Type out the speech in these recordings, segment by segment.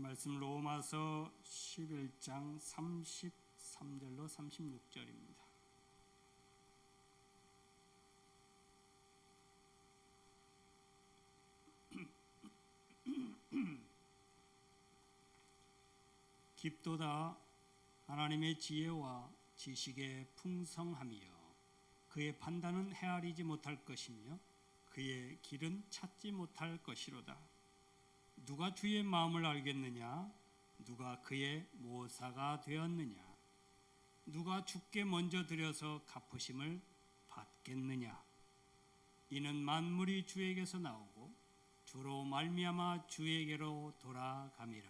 말씀 로마서 11장 33절로 36절입니다. 깊도다 하나님의 지혜와 지식의 풍성함이여 그의 판단은 헤아리지 못할 것이며 그의 길은 찾지 못할 것이로다. 누가 주의 마음을 알겠느냐? 누가 그의 모사가 되었느냐? 누가 주께 먼저 드려서 갚으심을 받겠느냐? 이는 만물이 주에게서 나오고 주로 말미암아 주에게로 돌아감이라.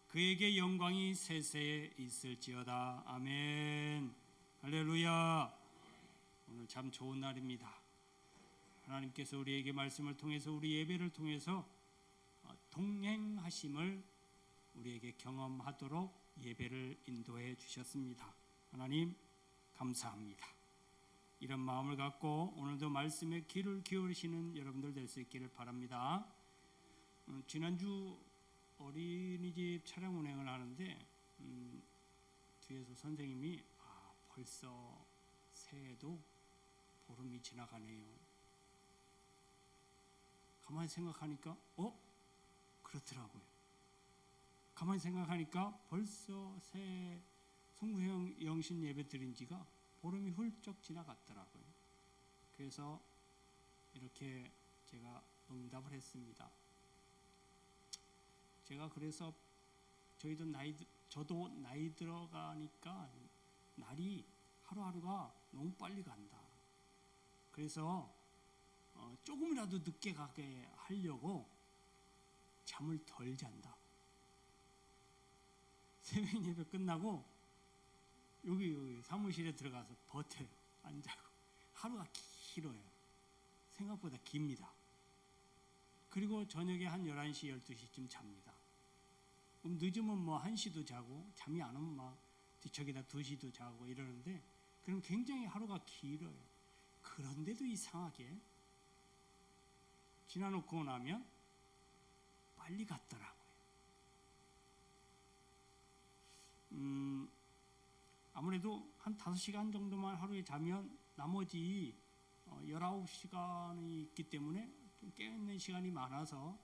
그에게 영광이 세세에 있을지어다. 아멘. 할렐루야. 오늘 참 좋은 날입니다. 하나님께서 우리에게 말씀을 통해서 우리 예배를 통해서 동행하심을 우리에게 경험하도록 예배를 인도해 주셨습니다. 하나님 감사합니다. 이런 마음을 갖고 오늘도 말씀에 귀를 기울이시는 여러분들 될 수 있기를 바랍니다. 지난주 어린이집 차량 운행을 하는데 뒤에서 선생님이 벌써 새해도 보름이 지나가네요. 가만히 생각하니까 그렇더라고요. 가만히 생각하니까 벌써 새해 성구형 영신 예배 드린 지가 보름이 훌쩍 지나갔더라고요. 그래서 이렇게 제가 응답을 했습니다. 제가 그래서 저도 나이 들어가니까 날이 하루하루가 너무 빨리 간다. 그래서 조금이라도 늦게 가게 하려고 잠을 덜 잔다. 새벽 예배 끝나고 여기 사무실에 들어가서 버텨요. 안 자고. 하루가 길어요. 생각보다 깁니다. 그리고 저녁에 한 11시, 12시쯤 잡니다. 그럼 늦으면 1시도 자고 잠이 안 오면 막 뒤척이다 2시도 자고 이러는데 그럼 굉장히 하루가 길어요. 그런데도 이상하게 지나놓고 나면 빨리 갔더라고요. 아무래도 한 5시간 정도만 하루에 자면 나머지 19시간이 있기 때문에 좀 깨어있는 시간이 많아서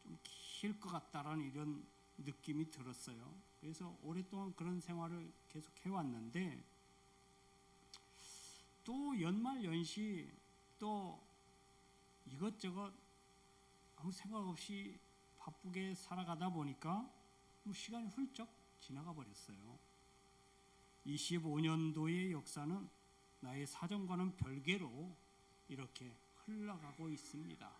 좀 길 것 같다라는 이런 느낌이 들었어요. 그래서 오랫동안 그런 생활을 계속 해왔는데 또 연말 연시 또 이것저것 아무 생각 없이 바쁘게 살아가다 보니까 시간이 훌쩍 지나가 버렸어요. 25년도의 역사는 나의 사정과는 별개로 이렇게 흘러가고 있습니다.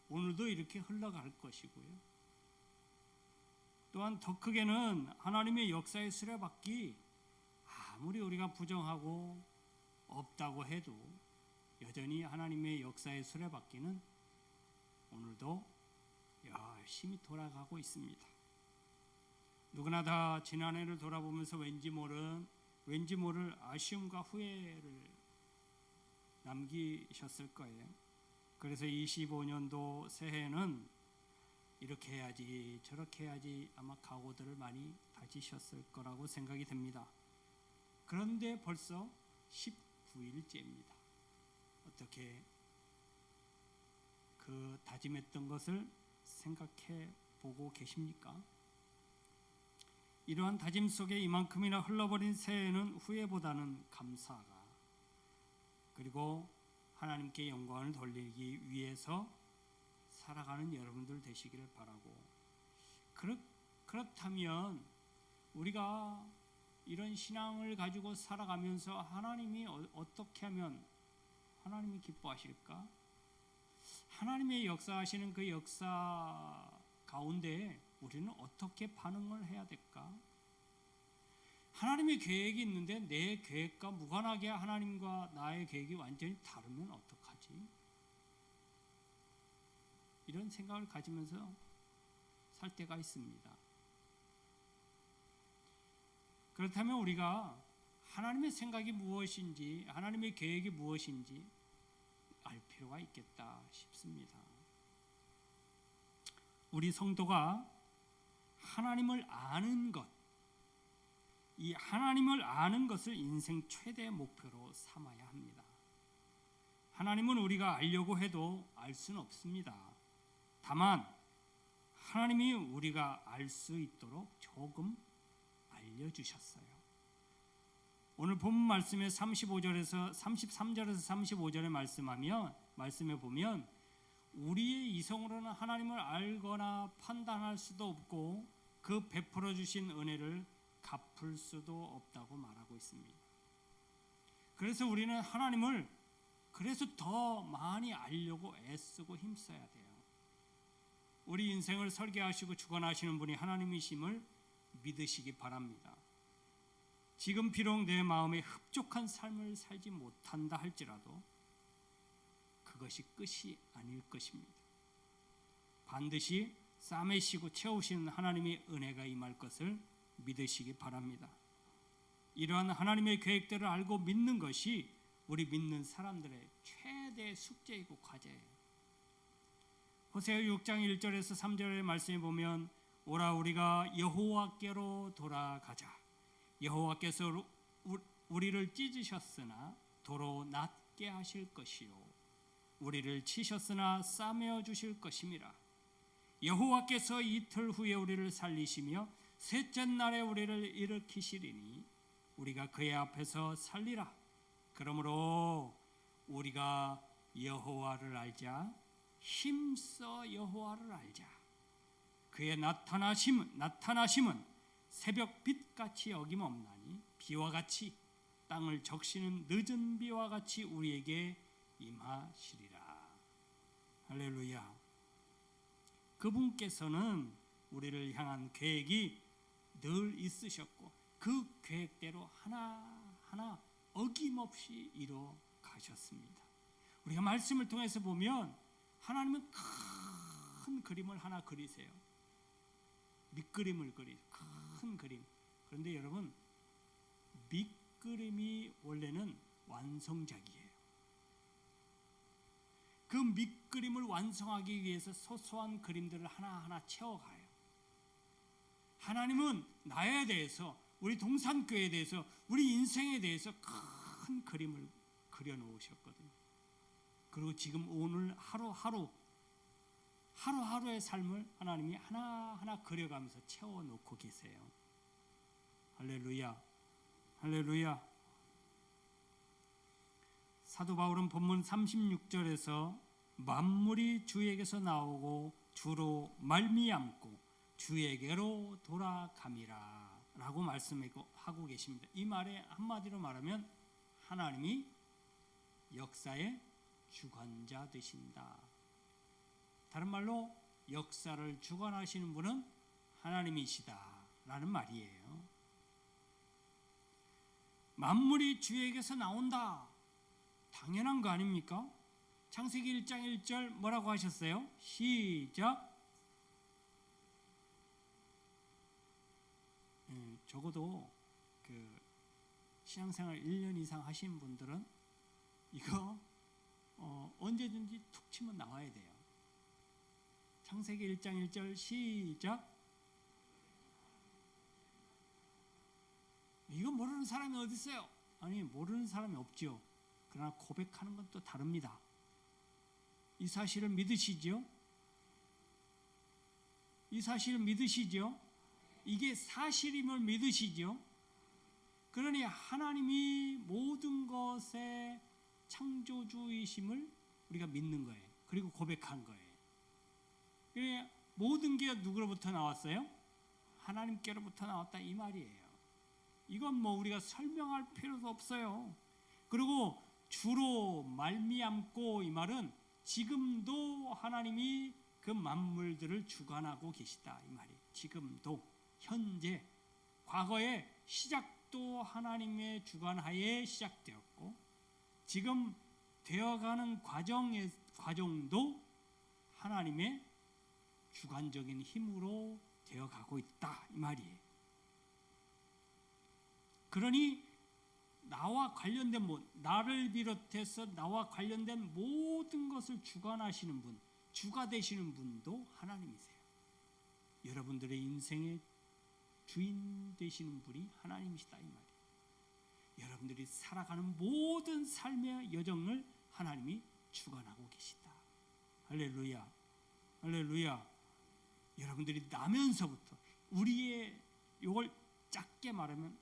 오늘도 이렇게 흘러갈 것이고요. 또한 더 크게는 하나님의 역사의 수레바퀴 아무리 우리가 부정하고 없다고 해도 여전히 하나님의 역사의 수레바퀴는 오늘도 열심히 돌아가고 있습니다. 누구나 다 지난해를 돌아보면서 왠지 모를 아쉬움과 후회를 남기셨을 거예요. 그래서 25년도 새해는 이렇게 해야지 저렇게 해야지 아마 각오들을 많이 다지셨을 거라고 생각이 됩니다. 그런데 벌써 19일째입니다. 어떻게 그 다짐했던 것을 생각해 보고 계십니까? 이러한 다짐 속에 이만큼이나 흘러버린 새해는 후회보다는 감사가 그리고 하나님께 영광을 돌리기 위해서 살아가는 여러분들 되시기를 바라고 그렇다면 우리가 이런 신앙을 가지고 살아가면서 하나님이 어떻게 하면 하나님이 기뻐하실까? 하나님의 역사하시는 그 역사 가운데 우리는 어떻게 반응을 해야 될까? 하나님의 계획이 있는데 내 계획과 무관하게 하나님과 나의 계획이 완전히 다르면 어떡하지? 이런 생각을 가지면서 살 때가 있습니다. 그렇다면 우리가 하나님의 생각이 무엇인지, 하나님의 계획이 무엇인지 알 필요가 있겠다 싶습니다. 우리 성도가 하나님을 아는 것, 이 하나님을 아는 것을 인생 최대 목표로 삼아야 합니다. 하나님은 우리가 알려고 해도 알 수는 없습니다. 다만 하나님이 우리가 알 수 있도록 조금 알려주셨어요. 오늘 본문 말씀에 33절에서 35절에 말씀에 보면 우리의 이성으로는 하나님을 알거나 판단할 수도 없고 그 베풀어 주신 은혜를 갚을 수도 없다고 말하고 있습니다. 그래서 우리는 하나님을 그래서 더 많이 알려고 애쓰고 힘써야 돼요. 우리 인생을 설계하시고 주관하시는 분이 하나님이심을 믿으시기 바랍니다. 지금 비록 내 마음에 흡족한 삶을 살지 못한다 할지라도 그것이 끝이 아닐 것입니다. 반드시 싸매시고 채우시는 하나님의 은혜가 임할 것을 믿으시기 바랍니다. 이러한 하나님의 계획대로 알고 믿는 것이 우리 믿는 사람들의 최대 숙제이고 과제예요. 호세아 6장 1절에서 3절의 말씀에 보면 오라 우리가 여호와께로 돌아가자. 여호와께서 우리를 찢으셨으나 도로 낫게 하실 것이요 우리를 치셨으나 싸매어 주실 것임이라. 여호와께서 이틀 후에 우리를 살리시며 셋째 날에 우리를 일으키시리니 우리가 그의 앞에서 살리라. 그러므로 우리가 여호와를 알자. 힘써 여호와를 알자. 그의 나타나심은 새벽 빛같이 어김없나니 비와 같이 땅을 적시는 늦은 비와 같이 우리에게 임하시리라. 할렐루야. 그분께서는 우리를 향한 계획이 늘 있으셨고 그 계획대로 하나하나 어김없이 이루어 가셨습니다. 우리가 말씀을 통해서 보면 하나님은 큰 그림을 하나 그리세요. 밑그림을 그리세요. 큰 그림. 그런데 여러분, 밑그림이 원래는 완성작이에요. 그 밑그림을 완성하기 위해서 소소한 그림들을 하나하나 채워가요. 하나님은 나에 대해서, 우리 동산교회에 대해서, 우리 인생에 대해서 큰 그림을 그려놓으셨거든요. 그리고 지금 오늘 하루하루의 삶을 하나님이 하나하나 그려가면서 채워놓고 계세요. 할렐루야, 할렐루야. 사도 바울은 본문 36절에서 만물이 주에게서 나오고 주로 말미암고 주에게로 돌아감이라 라고 말씀하고 계십니다. 이 말에 한마디로 말하면 하나님이 역사의 주관자 되신다. 다른 말로 역사를 주관하시는 분은 하나님이시다 라는 말이에요. 만물이 주에게서 나온다. 당연한 거 아닙니까? 창세기 1장 1절 뭐라고 하셨어요? 시작. 적어도 그 신앙생활 1년 이상 하신 분들은 이거 언제든지 툭 치면 나와야 돼요. 창세기 1장 1절 시작. 이거 모르는 사람이 어디 있어요? 아니, 모르는 사람이 없죠. 그러나 고백하는 건 또 다릅니다. 이 사실을 믿으시죠? 이 사실을 믿으시죠? 이게 사실임을 믿으시죠? 그러니 하나님이 모든 것의 창조주이심을 우리가 믿는 거예요. 그리고 고백한 거예요. 그러니 모든 게 누구로부터 나왔어요? 하나님께로부터 나왔다 이 말이에요. 이건 뭐 우리가 설명할 필요도 없어요. 그리고 주로 말미암고 이 말은 지금도 하나님이 그 만물들을 주관하고 계시다 이 말이에요. 지금도 현재 과거에 시작도 하나님의 주관하에 시작되었고 지금 되어가는 과정도 하나님의 주관적인 힘으로 되어가고 있다 이 말이에요. 그러니 나와 관련된 나를 비롯해서 나와 관련된 모든 것을 주관하시는 분, 주가 되시는 분도 하나님이세요. 여러분들의 인생의 주인 되시는 분이 하나님이시다 이 말이에요. 여러분들이 살아가는 모든 삶의 여정을 하나님이 주관하고 계시다. 할렐루야. 할렐루야. 여러분들이 나면서부터 우리의 이걸 작게 말하면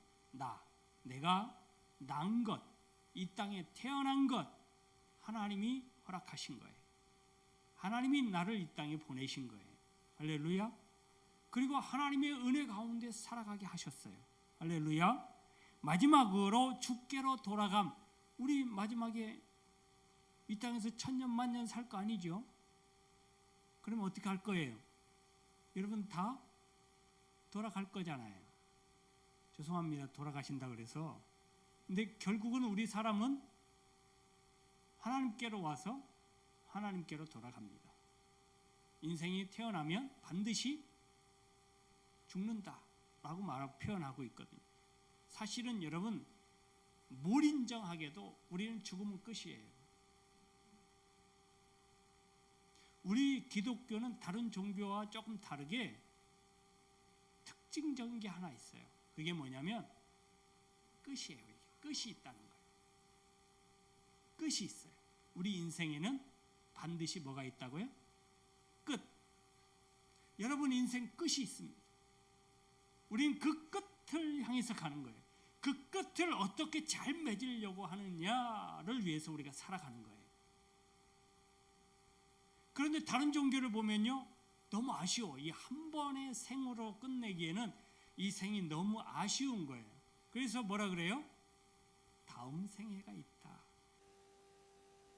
내가 난 것, 이 땅에 태어난 것 하나님이 허락하신 거예요. 하나님이 나를 이 땅에 보내신 거예요. 할렐루야. 그리고 하나님의 은혜 가운데 살아가게 하셨어요. 할렐루야. 마지막으로 주께로 돌아감. 우리 마지막에 이 땅에서 천년 만년 살 거 아니죠? 그러면 어떻게 할 거예요? 여러분 다 돌아갈 거잖아요. 죄송합니다. 돌아가신다 그래서. 근데 결국은 우리 사람은 하나님께로 와서 하나님께로 돌아갑니다. 인생이 태어나면 반드시 죽는다라고 표현하고 있거든요. 사실은 여러분 무인정하게도 우리는 죽으면 끝이에요. 우리 기독교는 다른 종교와 조금 다르게 특징적인 게 하나 있어요. 그게 뭐냐면 끝이에요. 끝이 있다는 거예요. 끝이 있어요. 우리 인생에는 반드시 뭐가 있다고요? 끝. 여러분 인생 끝이 있습니다. 우린 그 끝을 향해서 가는 거예요. 그 끝을 어떻게 잘 맺으려고 하느냐를 위해서 우리가 살아가는 거예요. 그런데 다른 종교를 보면요, 너무 아쉬워. 이 한 번의 생으로 끝내기에는 이 생이 너무 아쉬운 거예요. 그래서 뭐라 그래요? 다음 생애가 있다.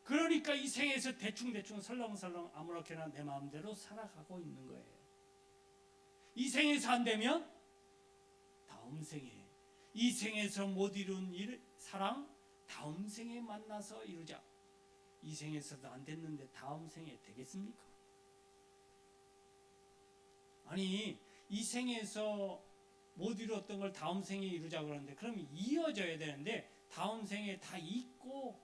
그러니까 이 생에서 대충 설렁설렁 아무렇게나 내 마음대로 살아가고 있는 거예요. 이 생에서 안 되면 다음 생에, 이 생에서 못 이룬 사랑 다음 생에 만나서 이루자. 이 생에서도 안 됐는데 다음 생에 되겠습니까? 아니, 이 생에서 못 이루었던 걸 다음 생에 이루자 그러는데 그럼 이어져야 되는데 다음 생에 다 잊고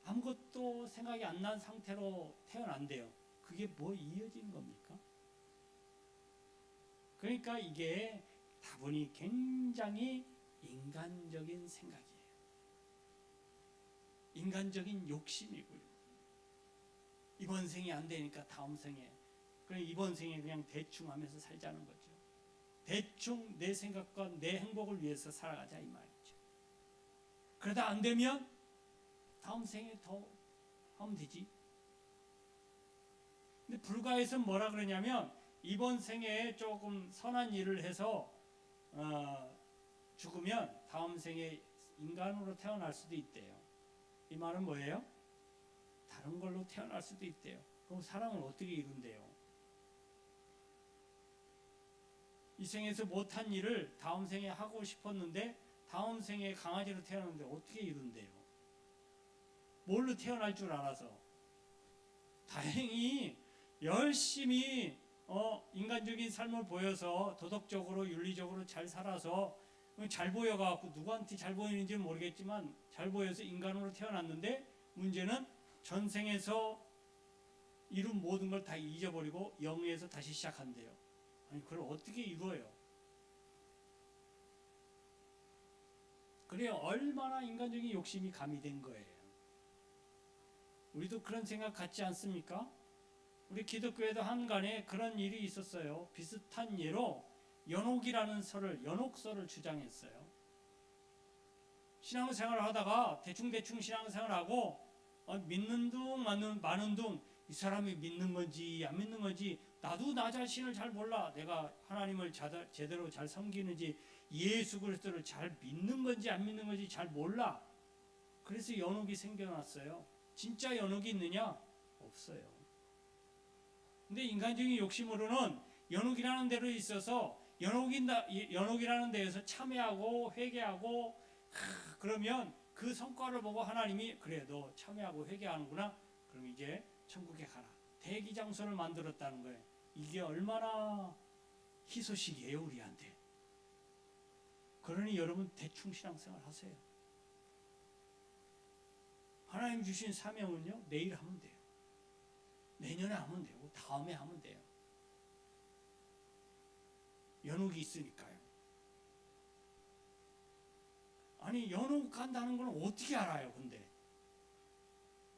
아무것도 생각이 안 난 상태로 태어난대요. 그게 뭐 이어지는 겁니까? 그러니까 이게 다분히 굉장히 인간적인 생각이에요. 인간적인 욕심이고요. 이번 생이 안 되니까 다음 생에, 그럼 이번 생에 그냥 대충 하면서 살자는 거죠. 대충 내 생각과 내 행복을 위해서 살아가자 이 말이죠. 그러다 안 되면 다음 생에 더 하면 되지. 근데 불가에서 뭐라 그러냐면 이번 생에 조금 선한 일을 해서 죽으면 다음 생에 인간으로 태어날 수도 있대요. 이 말은 뭐예요? 다른 걸로 태어날 수도 있대요. 그럼 사랑을 어떻게 이룬대요? 이 생에서 못한 일을 다음 생에 하고 싶었는데 다음 생에 강아지로 태어났는데 어떻게 이룬대요? 뭘로 태어날 줄 알아서. 다행히 열심히 인간적인 삶을 보여서 도덕적으로 윤리적으로 잘 살아서 잘 보여갖고 누구한테 잘 보이는지는 모르겠지만 잘 보여서 인간으로 태어났는데 문제는 전생에서 이룬 모든 걸 다 잊어버리고 영에서 다시 시작한대요. 아니 그걸 어떻게 이루어요? 그래요. 얼마나 인간적인 욕심이 가미된 거예요. 우리도 그런 생각 갖지 않습니까? 우리 기독교에도 한간에 그런 일이 있었어요. 비슷한 예로 연옥설을 주장했어요. 신앙생활을 하다가 대충 신앙생활하고 믿는 둥 마는 둥 이 사람이 믿는 건지 안 믿는 건지 나도 나 자신을 잘 몰라. 내가 하나님을 제대로 잘 섬기는지 예수 그리스도를 잘 믿는 건지 안 믿는 건지 잘 몰라. 그래서 연옥이 생겨났어요. 진짜 연옥이 있느냐? 없어요. 근데 인간적인 욕심으로는 연옥이라는 데로 있어서 연옥이라는 데에서 참여하고 회개하고 그러면 그 성과를 보고 하나님이 그래 너 참여하고 회개하는구나. 그럼 이제 천국에 가라. 대기장소를 만들었다는 거예요. 이게 얼마나 희소식이에요 우리한테. 그러니 여러분 대충 신앙생활 하세요. 하나님 주신 사명은요 내일 하면 돼요. 내년에 하면 되고 다음에 하면 돼요. 연옥이 있으니까요. 아니 연옥 간다는 걸 어떻게 알아요? 근데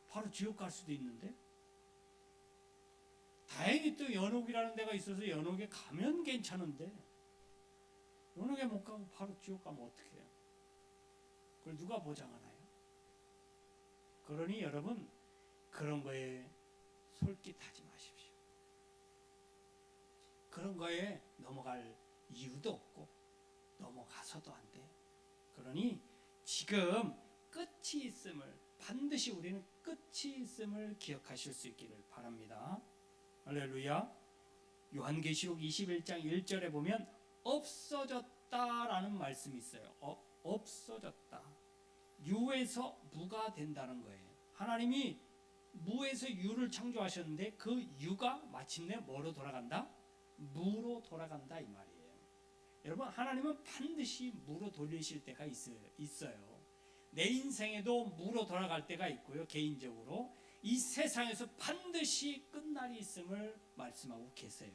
바로 지옥 갈 수도 있는데. 다행히 또 연옥이라는 데가 있어서 연옥에 가면 괜찮은데 연옥에 못 가고 바로 지옥 가면 어떻게 해요? 그걸 누가 보장하나요? 그러니 여러분 그런 거에 솔깃하지 마십시오. 그런 거에 넘어갈 이유도 없고 넘어가서도 안 돼. 그러니 지금 끝이 있음을, 반드시 우리는 끝이 있음을 기억하실 수 있기를 바랍니다. 할렐루야. 요한계시록 21장 1절에 보면 없어졌다라는 말씀이 있어요. 없어졌다. 유에서 무가 된다는 거예요. 하나님이 무에서 유를 창조하셨는데 그 유가 마침내 뭐로 돌아간다? 무로 돌아간다 이 말이에요. 여러분 하나님은 반드시 무로 돌리실 때가 있어요. 내 인생에도 무로 돌아갈 때가 있고요. 개인적으로 이 세상에서 반드시 끝날이 있음을 말씀하고 계세요.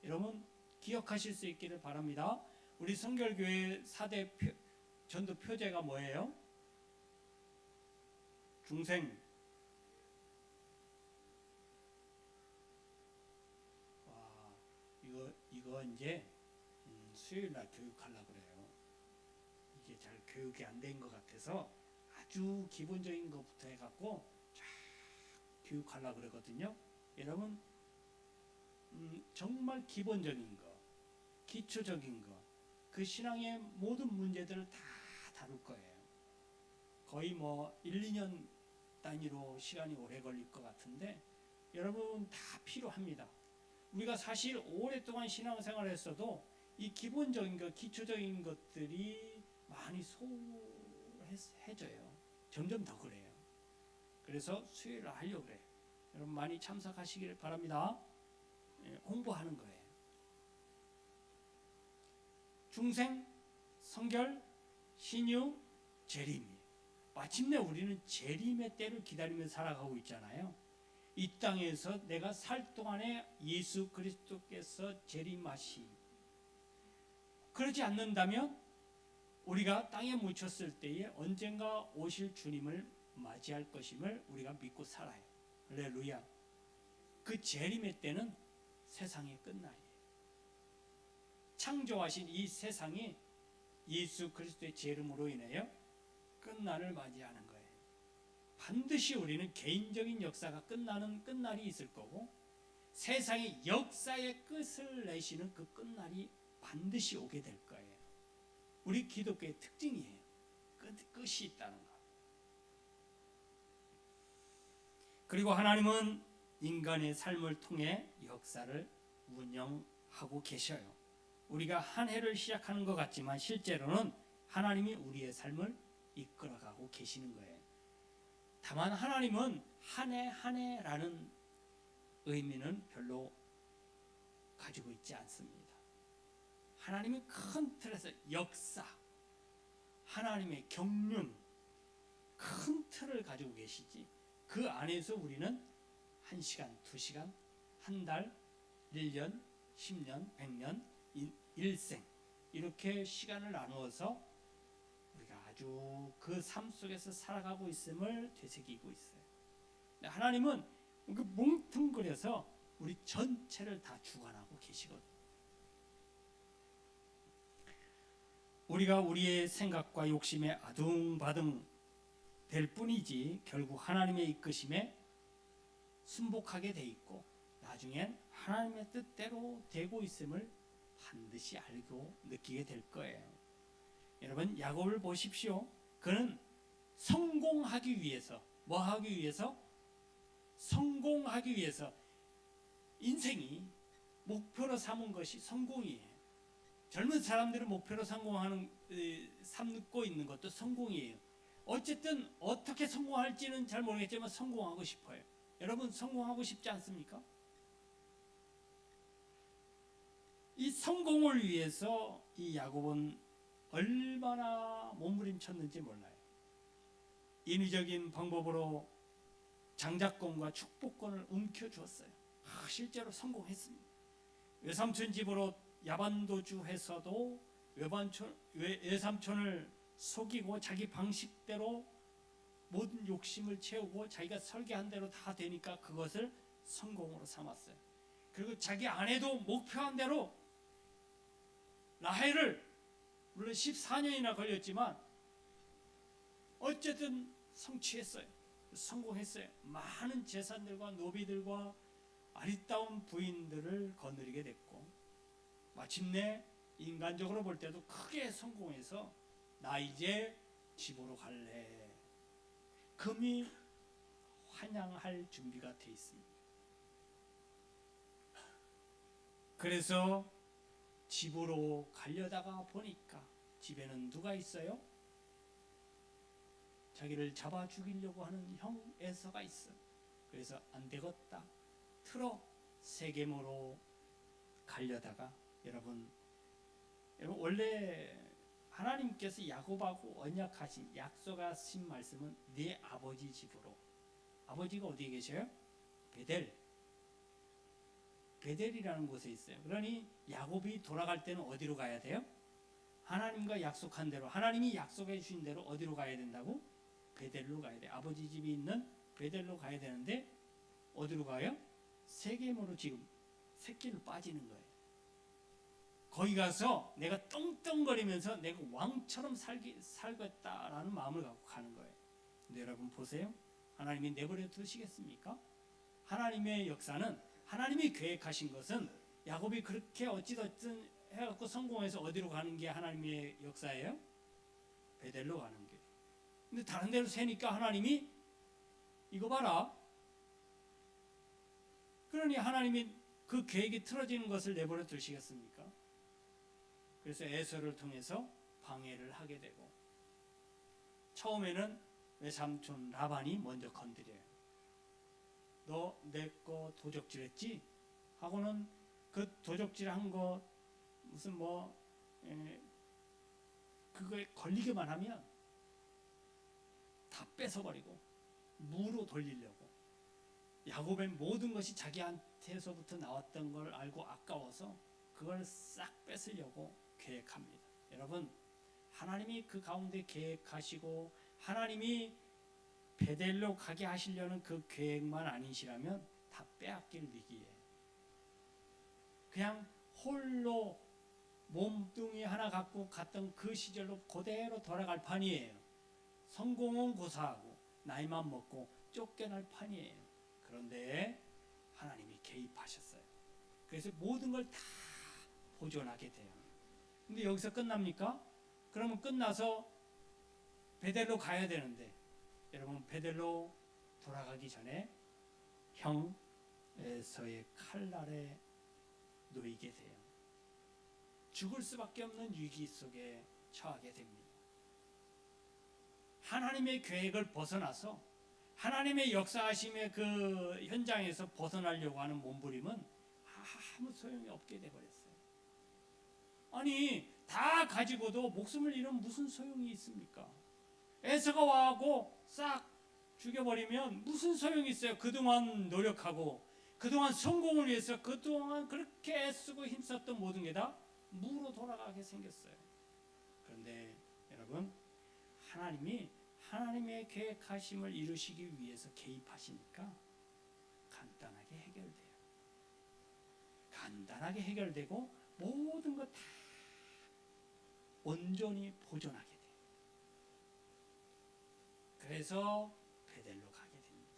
여러분 기억하실 수 있기를 바랍니다. 우리 성결교회 4대 전도 표제가 뭐예요? 중생. 와, 이거 이제 수요일 날 교육하려고 그래요. 이게 잘 교육이 안 된 것 같아서 아주 기본적인 것부터 해갖고 쫙 교육하려고 그러거든요. 여러분 정말 기본적인 거, 기초적인 거, 그 신앙의 모든 문제들을 다 다룰 거예요. 거의 뭐 1, 2년 단위로 시간이 오래 걸릴 것 같은데 여러분 다 필요합니다. 우리가 사실 오랫동안 신앙생활을 했어도 이 기본적인 것, 기초적인 것들이 많이 소홀해져요. 점점 더 그래요. 그래서 수요일을 하려고 그래요. 여러분 많이 참석하시길 바랍니다. 공부하는 거예요. 중생, 성결, 신유, 재림. 마침내 우리는 재림의 때를 기다리며 살아가고 있잖아요. 이 땅에서 내가 살 동안에 예수 그리스도께서 재림하시. 그러지 않는다면 우리가 땅에 묻혔을 때에 언젠가 오실 주님을 맞이할 것임을 우리가 믿고 살아요. 할렐루야. 그 재림의 때는 세상의 끝날이에요. 창조하신 이 세상이 예수 그리스도의 재림으로 인하여 끝날을 맞이하는 거예요. 반드시 우리는 개인적인 역사가 끝나는 끝날이 있을 거고 세상의 역사의 끝을 내시는 그 끝날이 반드시 오게 될 거예요. 우리 기독교의 특징이에요. 끝이 있다는 것. 그리고 하나님은 인간의 삶을 통해 역사를 운영하고 계셔요. 우리가 한 해를 시작하는 것 같지만 실제로는 하나님이 우리의 삶을 이끌어가고 계시는 거예요. 다만 하나님은 한 해 한 해라는 의미는 별로 가지고 있지 않습니다. 하나님이 큰 틀에서 역사, 하나님의 경륜, 큰 틀을 가지고 계시지 그 안에서 우리는 1시간, 2시간, 한 달, 1년, 10년, 100년, 일생 이렇게 시간을 나누어서 우리가 아주 그 삶 속에서 살아가고 있음을 되새기고 있어요. 하나님은 뭉뚱그려서 우리 전체를 다 주관하고 계시거든요. 우리가 우리의 생각과 욕심에 아둥바둥 될 뿐이지 결국 하나님의 이끄심에 순복하게 돼 있고 나중엔 하나님의 뜻대로 되고 있음을 반드시 알고 느끼게 될 거예요. 여러분 야곱을 보십시오. 그는 성공하기 위해서 뭐 하기 위해서? 성공하기 위해서 인생이 목표로 삼은 것이 성공이에요. 젊은 사람들은 목표로 삼고 있는 것도 성공이에요. 어쨌든 어떻게 성공할지는 잘 모르겠지만 성공하고 싶어요. 여러분 성공하고 싶지 않습니까? 이 성공을 위해서 이 야곱은 얼마나 몸부림쳤는지 몰라요. 인위적인 방법으로 장자권과 축복권을 움켜주었어요. 실제로 성공했습니다. 외삼촌 집으로 야반도주해서도 외삼촌을 속이고 자기 방식대로 모든 욕심을 채우고 자기가 설계한 대로 다 되니까 그것을 성공으로 삼았어요. 그리고 자기 아내도 목표한 대로 라헬을, 물론 14년이나 걸렸지만 어쨌든 성취했어요. 성공했어요. 많은 재산들과 노비들과 아리따운 부인들을 거느리게 됐고, 마침내 인간적으로 볼 때도 크게 성공해서 나 이제 집으로 갈래. 금이 환영할 준비가 돼 있습니다. 그래서 집으로 가려다가 보니까 집에는 누가 있어요? 자기를 잡아 죽이려고 하는 형 에서가 있어. 그래서 안 되겠다. 틀어 세겜으로 가려다가 여러분 원래 하나님께서 야곱하고 언약하신 약속하신 말씀은 네 아버지 집으로. 아버지가 어디에 계셔요? 베델이라는 곳에 있어요. 그러니 야곱이 돌아갈 때는 어디로 가야 돼요? 하나님과 약속한 대로, 하나님이 약속해 주신 대로 어디로 가야 된다고? 베델로 가야 돼. 아버지 집이 있는 베델로 가야 되는데 어디로 가요? 세겜으로 지금 새길로 빠지는 거예요. 거기 가서 내가 떵떵거리면서 내가 왕처럼 살겠다라는 마음을 갖고 가는 거예요. 근데 여러분 보세요. 하나님이 내버려 두시겠습니까? 하나님의 역사는, 하나님이 계획하신 것은 야곱이 그렇게 어찌됐든 해갖고 성공해서 어디로 가는 게 하나님의 역사예요? 베델로 가는 게. 근데 다른 데로 새니까 하나님이 이거 봐라. 그러니 하나님이 그 계획이 틀어지는 것을 내버려 두시겠습니까? 그래서 에서를 통해서 방해를 하게 되고, 처음에는 외삼촌 라반이 먼저 건드려요. 너 내 거 도적질했지? 하고는 그 도적질한 거 무슨 그거에 걸리기만 하면 다 뺏어버리고 무로 돌리려고. 야곱의 모든 것이 자기한테서부터 나왔던 걸 알고 아까워서 그걸 싹 뺏으려고 계획합니다. 여러분, 하나님이 그 가운데 계획하시고 하나님이 베델로 가게 하시려는 그 계획만 아니시라면 다 빼앗길 위기에 그냥 홀로 몸뚱이 하나 갖고 갔던 그 시절로 그대로 돌아갈 판이에요. 성공은 고사하고 나이만 먹고 쫓겨날 판이에요. 그런데 하나님이 개입하셨어요. 그래서 모든 걸 다 보존하게 돼요. 근데 여기서 끝납니까? 그러면 끝나서 베델로 가야 되는데, 여러분 베델로 돌아가기 전에 형 에서의 칼날에 놓이게 돼요. 죽을 수밖에 없는 위기 속에 처하게 됩니다. 하나님의 계획을 벗어나서 하나님의 역사하심의 그 현장에서 벗어나려고 하는 몸부림은 아무 소용이 없게 돼버렸어요. 아니 다 가지고도 목숨을 잃으면 무슨 소용이 있습니까? 에서가 와하고 싹 죽여버리면 무슨 소용이 있어요? 그동안 노력하고 그동안 성공을 위해서 그동안 그렇게 애쓰고 힘썼던 모든 게 다 무로 돌아가게 생겼어요. 그런데 여러분, 하나님이 하나님의 계획하심을 이루시기 위해서 개입하시니까 간단하게 해결돼요. 간단하게 해결되고 모든 것 다 온전히 보존하게 돼요. 그래서 베델로 가게 됩니다.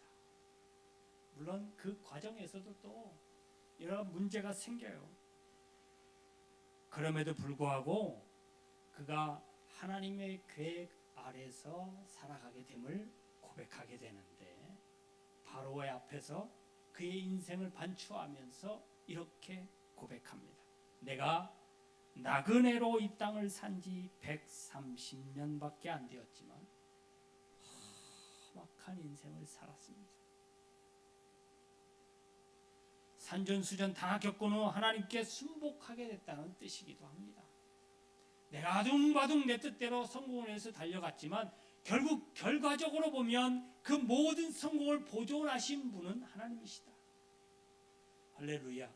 물론 그 과정에서도 또 여러 문제가 생겨요. 그럼에도 불구하고 그가 하나님의 계획 아래서 살아가게 됨을 고백하게 되는데, 바로의 앞에서 그의 인생을 반추하면서 이렇게 고백합니다. 내가 나그네로 이 땅을 산지 130년밖에 안 되었지만 험악한 인생을 살았습니다. 산전수전 다 겪은 후 하나님께 순복하게 됐다는 뜻이기도 합니다. 내가 아둥바둥 내 뜻대로 성공을 해서 달려갔지만 결국 결과적으로 보면 그 모든 성공을 보존하신 분은 하나님이시다. 할렐루야.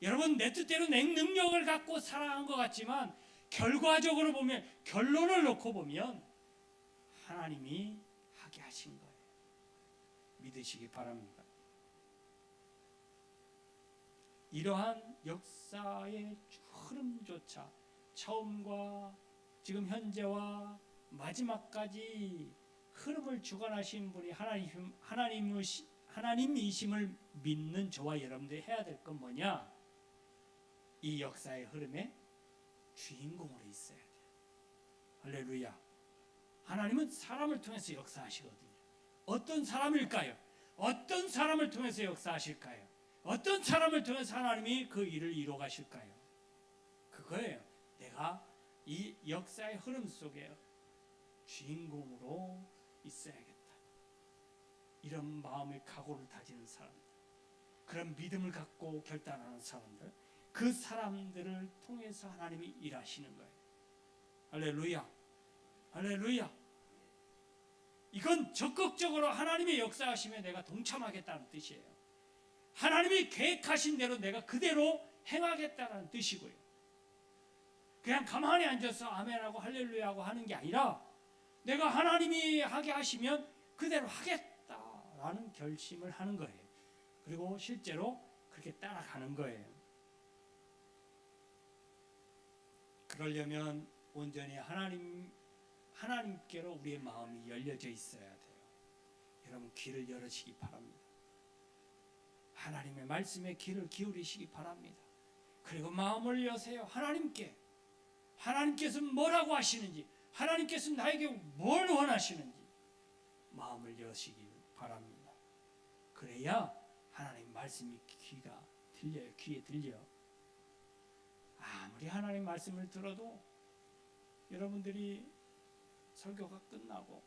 여러분 내 뜻대로 내 능력을 갖고 살아간 것 같지만 결과적으로 보면, 결론을 놓고 보면 하나님이 하게 하신 거예요. 믿으시기 바랍니다. 이러한 역사의 흐름조차 처음과 지금 현재와 마지막까지 흐름을 주관하신 분이 하나님이심을 믿는 저와 여러분들이 해야 될 건 뭐냐? 이 역사의 흐름에 주인공으로 있어야 돼요. 할렐루야. 하나님은 사람을 통해서 역사하시거든요. 어떤 사람일까요? 어떤 사람을 통해서 역사하실까요? 어떤 사람을 통해서 하나님이 그 일을 이루어 가실까요? 그거예요. 내가 이 역사의 흐름 속에 주인공으로 있어야겠다. 이런 마음의 각오를 다지는 사람들, 그런 믿음을 갖고 결단하는 사람들, 그 사람들을 통해서 하나님이 일하시는 거예요. 할렐루야. 할렐루야. 이건 적극적으로 하나님의 역사하심에 내가 동참하겠다는 뜻이에요. 하나님이 계획하신 대로 내가 그대로 행하겠다는 뜻이고요. 그냥 가만히 앉아서 아멘하고 할렐루야하고 하는 게 아니라 내가 하나님이 하게 하시면 그대로 하겠다라는 결심을 하는 거예요. 그리고 실제로 그렇게 따라가는 거예요. 그러려면 온전히 하나님께로 우리의 마음이 열려져 있어야 돼요. 여러분 귀를 열으시기 바랍니다. 하나님의 말씀에 귀를 기울이시기 바랍니다. 그리고 마음을 여세요. 하나님께. 하나님께서 뭐라고 하시는지, 하나님께서 나에게 뭘 원하시는지 마음을 여시기 바랍니다. 그래야 하나님 말씀이 귀가 들려요. 귀에 들려. 아무리 하나님 말씀을 들어도 여러분들이 설교가 끝나고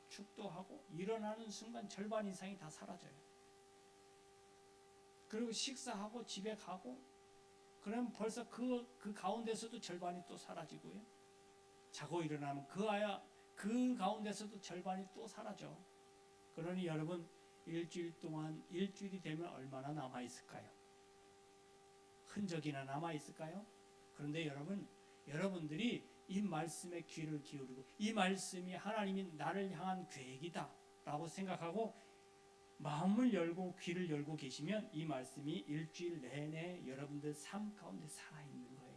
축도하고 일어나는 순간 절반 이상이 다 사라져요. 그리고 식사하고 집에 가고 그럼 벌써 그 가운데서도 절반이 또 사라지고요. 자고 일어나면 그 가운데서도 절반이 또 사라져. 그러니 여러분 일주일 동안, 일주일이 되면 얼마나 남아있을까요? 흔적이나 남아있을까요? 그런데 여러분들이 이 말씀에 귀를 기울이고 이 말씀이 하나님이 나를 향한 계획이다 라고 생각하고 마음을 열고 귀를 열고 계시면 이 말씀이 일주일 내내 여러분들 삶 가운데 살아있는 거예요.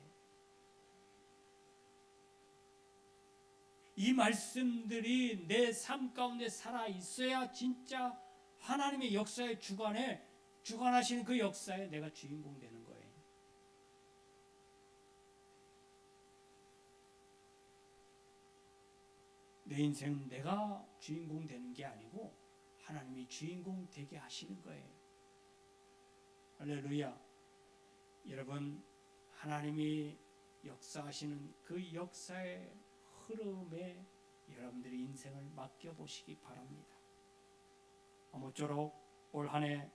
이 말씀들이 내 삶 가운데 살아있어야 진짜 하나님의 역사의 주관하시는 그 역사에 내가 주인공 되는 거예요. 내 인생은 내가 주인공 되는 게 아니고 하나님이 주인공 되게 하시는 거예요. 할렐루야. 여러분 하나님이 역사하시는 그 역사의 흐름에 여러분들의 인생을 맡겨보시기 바랍니다. 아무쪼록 올 한 해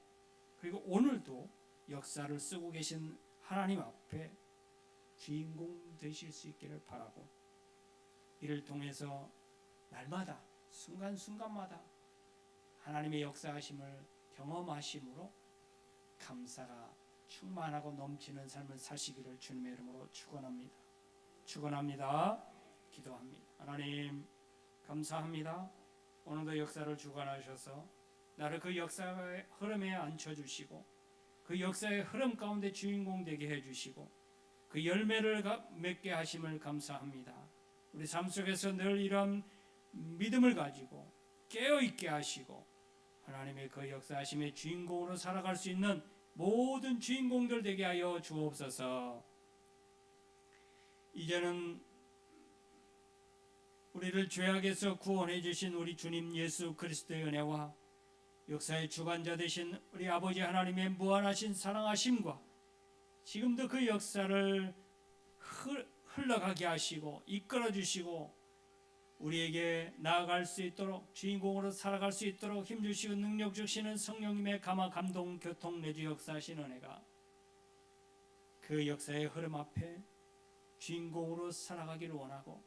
그리고 오늘도 역사를 쓰고 계신 하나님 앞에 주인공 되실 수 있기를 바라고 이를 통해서 날마다 순간순간마다 하나님의 역사하심을 경험하심으로 감사가 충만하고 넘치는 삶을 사시기를 주님의 이름으로 축원합니다. 축원합니다. 기도합니다. 하나님 감사합니다. 오늘도 역사를 주관하셔서 나를 그 역사의 흐름에 앉혀주시고 그 역사의 흐름 가운데 주인공 되게 해주시고 그 열매를 맺게 하심을 감사합니다. 우리 삶 속에서 늘 이런 믿음을 가지고 깨어있게 하시고 하나님의 그 역사하심의 주인공으로 살아갈 수 있는 모든 주인공들 되게 하여 주옵소서. 이제는 우리를 죄악에서 구원해 주신 우리 주님 예수 그리스도의 은혜와 역사의 주관자 되신 우리 아버지 하나님의 무한하신 사랑하심과 지금도 그 역사를 흘러가게 하시고 이끌어 주시고 우리에게 나아갈 수 있도록 주인공으로 살아갈 수 있도록 힘주시고 능력 주시는 성령님의 감화 감동 교통 내주 역사하신 은혜가 그 역사의 흐름 앞에 주인공으로 살아가기를 원하고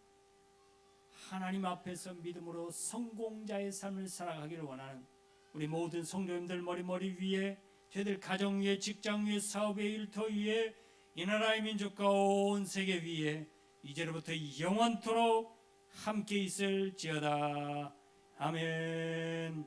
하나님 앞에서 믿음으로 성공자의 삶을 살아가기를 원하는 우리 모든 성도님들 머리 위에 저희들 가정 위에, 직장 위에, 사업의 일터 위에, 이 나라의 민족과 온 세계 위에 이제로부터 영원토록 함께 있을지어다. 아멘.